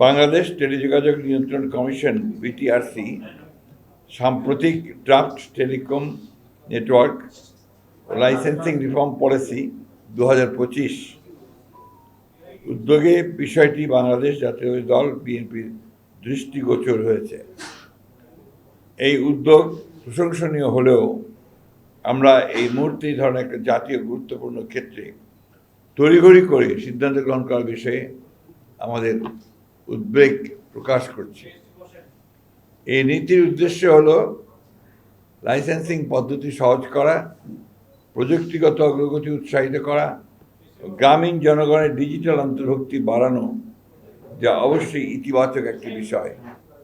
বাংলাদেশ টেলিযোগাযোগ নিয়ন্ত্রণ commission BTRC সাম্প্রতিক draft telecom network licensing reform policy 2025 উদ্যোগে বিষয়টি বাংলাদেশ জাতীয় দল বিএনপির দৃষ্টিগোচর হয়েছে। এই উদ্যোগ প্রশংসনীয় হলেও আমরা এই মুহূর্তে এই ধরনের একটা জাতীয় গুরুত্বপূর্ণ ক্ষেত্রে তড়িঘড়ি করে সিদ্ধান্ত গ্রহণ করার বিষয়ে আমাদের উদ্বেগ প্রকাশ করছি। এই নীতির উদ্দেশ্য হল লাইসেন্সিং পদ্ধতি সহজ করা, প্রযুক্তিগত অগ্রগতি উৎসাহিত করা, গ্রামীণ জনগণের ডিজিটাল অন্তর্ভুক্তি বাড়ানো, যা অবশ্যই ইতিবাচক একটি বিষয়।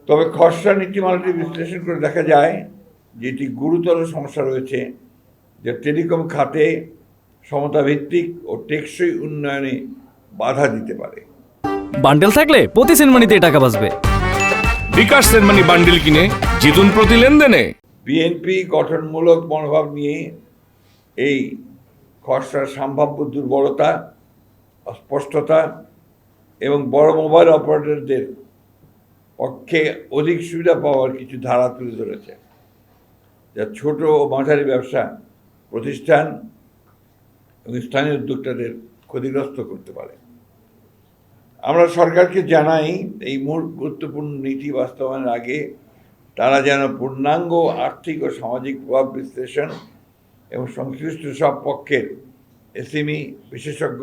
তবে খসড়া নীতিমালাটি বিশ্লেষণ করে দেখা যায় যে এটি গুরুতর সমস্যা রয়েছে, যা টেলিকম খাতে সমতাভিত্তিক ও টেকসই উন্নয়নে বাধা দিতে পারে। বান্ডেল থাকলে প্রতি সেনমানিতে টাকা বাঁচবে। বিকাশ সেনমানি বান্ডেল কিনে জিতুন প্রতি লেনদেনে। বিএনপি গঠনমূলক মনোভাব নিয়ে এই খসড়ার সম্ভাব্য দুর্বলতা, অস্পষ্টতা এবং বড় মোবাইল অপারেটরদের পক্ষে অধিক সুবিধা পাওয়ার কিছু ধারা তুলে ধরেছে, যা ছোট ও মাঝারি ব্যবসা প্রতিষ্ঠান এবং স্থানীয় উদ্যোক্তাদের ক্ষতিগ্রস্ত করতে পারে। আমরা সরকারকে জানাই এই মূল গুরুত্বপূর্ণ নীতি বাস্তবায়নের আগে তারা যেন পূর্ণাঙ্গ আর্থিক ও সামাজিক প্রভাব বিশ্লেষণ এবং সংশ্লিষ্ট সব পক্ষের এসএমই বিশেষজ্ঞ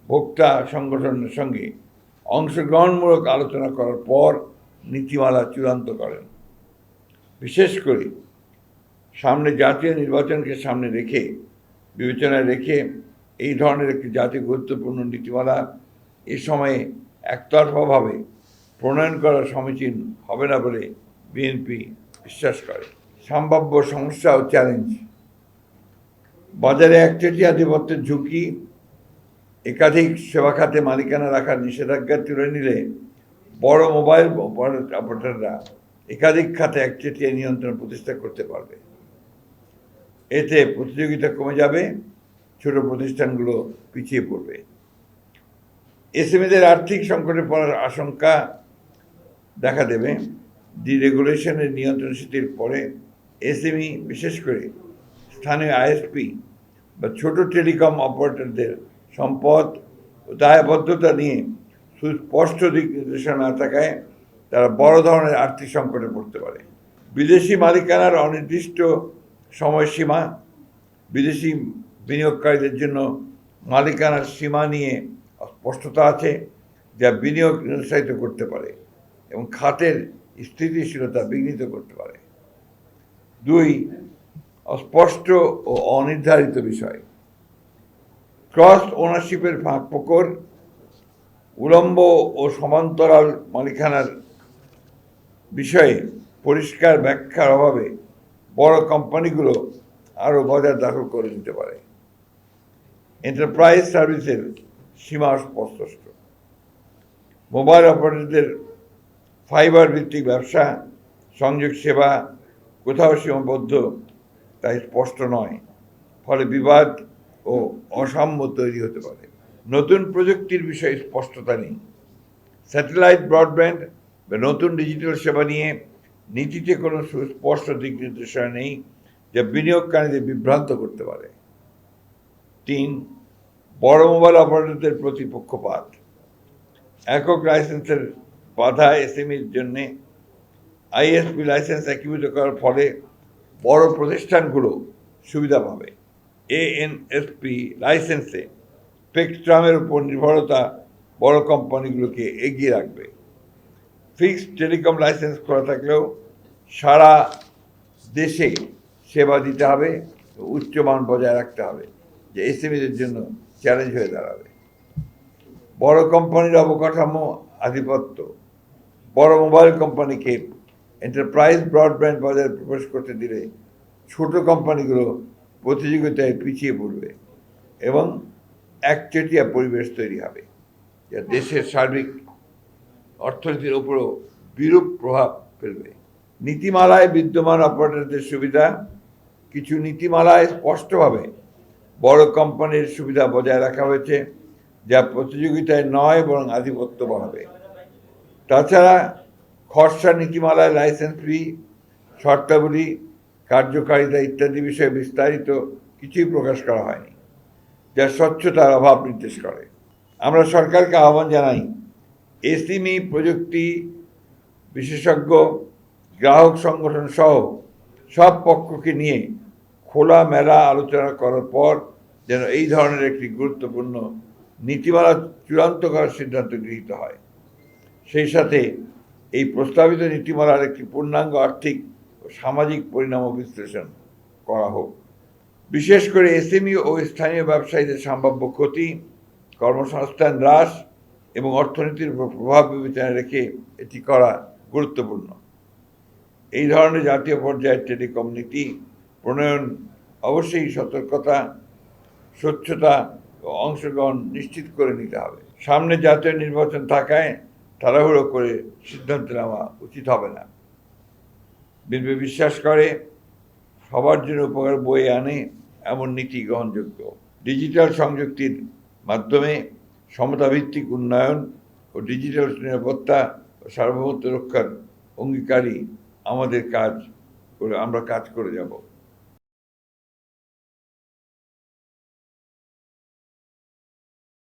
ভোক্তা সংগঠনের সঙ্গে অংশগ্রহণমূলক আলোচনা করার পর নীতিমালা চূড়ান্ত করেন। বিশেষ করে সামনে জাতীয় নির্বাচনকে সামনে রেখে বিবেচনায় রেখে এই ধরনের একটি জাতীয় গুরুত্বপূর্ণ নীতিমালা এ সময়ে একতরফাভাবে প্রণয়ন করা সমীচীন হবে না বলে বিএনপি বিশ্বাস করে। সম্ভাব্য সমস্যা ও চ্যালেঞ্জ: বাজারে একচেটিয়া আধিপত্যের ঝুঁকি, একাধিক সেবা খাতে মালিকানা রাখার নিষেধাজ্ঞা তুলে নিলে বড় মোবাইল অপারেটররা একাধিক খাতে একচেটিয়া নিয়ন্ত্রণ প্রতিষ্ঠা করতে পারবে। এতে প্রতিযোগিতা কমে যাবে, ছোট প্রতিষ্ঠানগুলো পিছিয়ে পড়বে। এসএমইদের আর্থিক সংকটে পড়ার আশঙ্কা দেখা দেবে। ডিরেগুলেশনের নিয়ন্ত্রণ শিথিল পরে এসএমই, বিশেষ করে স্থানীয় আইএসপি বা ছোট টেলিকম অপারেটরদের সম্পদ ও দায়বদ্ধতা নিয়ে সুস্পষ্ট দিক নির্দেশনা না থাকায় তারা বড় ধরনের আর্থিক সংকটে পড়তে পারে। বিদেশি মালিকানার অনির্দিষ্ট সময়সীমা: বিদেশি বিনিয়োগকারীদের জন্য মালিকানার সীমা নিয়ে অস্পষ্টতা আছে, যা বিনিয়োগ নিরুৎসাহিত করতে পারে এবং খাতের স্থিতিশীলতা বিঘ্নিত করতে পারে। 2. অস্পষ্ট ও অনির্ধারিত বিষয়: ক্রস ওনারশিপের ফাঁকফোকর, উলম্ব ও সমান্তরাল মালিকানার বিষয়ে পরিষ্কার ব্যাখ্যার অভাবে বড় কোম্পানিগুলো আরও বাজার দখল করে নিতে পারে। এন্টারপ্রাইজ সার্ভিসের সীমা অস্পষ্ট: মোবাইল অপারেটরদের ফাইবার ভিত্তিক ব্যবসা সংযোগ সেবা কোথাও সীমাবদ্ধ তাই স্পষ্ট নয়, ফলে বিবাদ ও অসাম্য তৈরি হতে পারে। নতুন প্রযুক্তির বিষয়ে স্পষ্টতা নেই। স্যাটেলাইট ব্রডব্যান্ড বা নতুন ডিজিটাল সেবা নিয়ে নীতিতে কোনো সুস্পষ্ট দিক নির্দেশনা নেই, যা বিনিয়োগকারীদের বিভ্রান্ত করতে পারে। 3. বড় মোবাইল অপারেটরদের প্রতি পক্ষপাত: একক লাইসেন্সের বাধা এসএমইর জন্য আইএসপি লাইসেন্স একীভূত করার ফলে বড় প্রতিষ্ঠানগুলো সুবিধা পাবে। এএনএসপি লাইসেন্সে স্পেকট্রামের উপর নির্ভরতা বড় কোম্পানিগুলোকে এগিয়ে রাখবে। ফিক্সড টেলিকম লাইসেন্স খোলা থাকলেও সারা দেশে সেবা দিতে হবে, উচ্চমান বজায় রাখতে হবে, যে এসএমইদের জন্য চ্যালেঞ্জ হয়ে দাঁড়াবে। বড় কোম্পানির অবকাঠামো আধিপত্য: বড় মোবাইল কোম্পানিকে এন্টারপ্রাইজ ব্রডব্যান্ড বাজারে প্রবেশ করতে দিলে ছোট কোম্পানিগুলো প্রতিযোগিতায় পিছিয়ে পড়বে এবং একচেটিয়া পরিবেশ তৈরি হবে, যা দেশের সার্বিক অর্থনীতির উপরও বিরূপ প্রভাব ফেলবে। নীতিমালায় বিদ্যমান অপারেটরদের সুবিধা: কিছু নীতিমালায় স্পষ্টভাবে বড় কোম্পানির সুবিধা বজায় রাখা হয়েছে, যা প্রতিযোগিতায় নয় বরং আধিপত্য বাড়াবে। তাছাড়া খসড়া নীতিমালায় লাইসেন্স ফি, শর্তাবলী, কার্যকারিতা ইত্যাদি বিষয়ে বিস্তারিত কিছুই প্রকাশ করা হয়নি, যা স্বচ্ছতার অভাব নির্দেশ করে। আমরা সরকারকে আহ্বান জানাই, এসএমই প্রযুক্তি বিশেষজ্ঞ, গ্রাহক সংগঠন সহ সব পক্ষকে নিয়ে খোলামেলা আলোচনা করার পর যেন এই ধরনের একটি গুরুত্বপূর্ণ নীতিমালা চূড়ান্ত করার সিদ্ধান্ত গৃহীত হয়। সেই সাথে এই প্রস্তাবিত নীতিমালার একটি পূর্ণাঙ্গ আর্থিক ও সামাজিক পরিণাম বিশ্লেষণ করা হোক। বিশেষ করে এসএমই ও স্থানীয় ব্যবসায়ীদের সম্ভাব্য ক্ষতি, কর্মসংস্থান হ্রাস এবং অর্থনীতির উপর প্রভাব বিবেচনায় রেখে এটি করা গুরুত্বপূর্ণ। এই ধরনের জাতীয় পর্যায়ের টেলিকম নীতি প্রণয়ন অবশ্যই সতর্কতা, স্বচ্ছতা ও অংশগ্রহণ নিশ্চিত করে নিতে হবে। সামনে জাতীয় নির্বাচন থাকায় তাড়াহুড়ো করে সিদ্ধান্ত নেওয়া উচিত হবে না। বিএনপি বিশ্বাস করে সবার জন্য উপকার বয়ে আনে এমন নীতি গ্রহণযোগ্য। ডিজিটাল সংযুক্তির মাধ্যমে সমতাভিত্তিক উন্নয়ন ও ডিজিটাল নিরাপত্তা ও সার্বভৌমত্ব রক্ষার অঙ্গীকারী আমরা কাজ করে যাব।